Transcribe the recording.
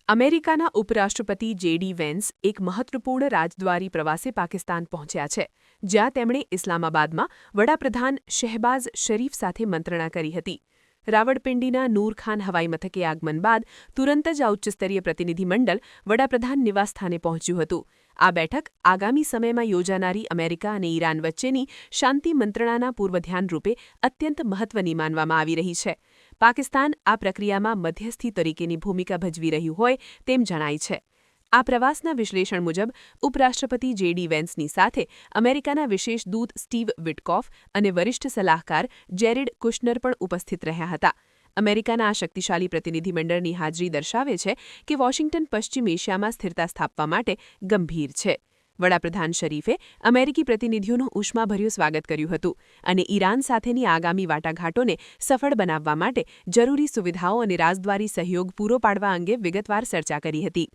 અમેરિકાના ઉપરાષ્ટ્રપતિ જે.ડી. વેન્સ એક મહત્વપૂર્ણ રાજદ્વારી પ્રવાસે પાકિસ્તાન પહોંચ્યા છે, જ્યાં તેમણે ઇસ્લામાબાદમાં વડાપ્રધાન શહેબાઝ શરીફ સાથે મંત્રણા કરી હતી. રાવળપિંડીના નૂરખાન હવાઈમથકે આગમન બાદ તુરંત જ આ ઉચ્ચસ્તરીય પ્રતિનિધિમંડળ વડાપ્રધાન નિવાસસ્થાને પહોંચ્યું હતું. આ બેઠક આગામી સમયમાં યોજાનારી અમેરિકા અને ઈરાન વચ્ચેની શાંતિ મંત્રણાના પૂર્વધ્યાનરૂપે અત્યંત મહત્વની માનવામાં આવી રહી છે. પાકિસ્તાન આ પ્રક્રિયામાં મધ્યસ્થી તરીકેની ભૂમિકા ભજવી રહ્યું હોય તેમ જણાય છે. આ પ્રવાસના વિશ્લેષણ મુજબ ઉપરાષ્ટ્રપતિ જે.ડી. વેન્સની સાથે અમેરિકાના વિશેષ દૂત સ્ટીવ વિટકોફ અને વરિષ્ઠ સલાહકાર જેરેડ કુશનર પણ ઉપસ્થિત રહ્યા હતા. અમેરિકાના આ શક્તિશાળી પ્રતિનિધિમંડળની હાજરી દર્શાવે છે કે વોશિંગ્ટન પશ્ચિમ એશિયામાં સ્થિરતા સ્થાપવા માટે ગંભીર છે. વડાપ્રધાન શરીફે અમેરિકી પ્રતિનિધિઓનું ઉષ્માભર્યું સ્વાગત કર્યું હતું અને ઈરાન સાથેની આગામી વાટાઘાટોને સફળ બનાવવા માટે જરૂરી સુવિધાઓ અને રાજદ્વારી સહયોગ પૂરો પાડવા અંગે વિગતવાર ચર્ચા કરી હતી.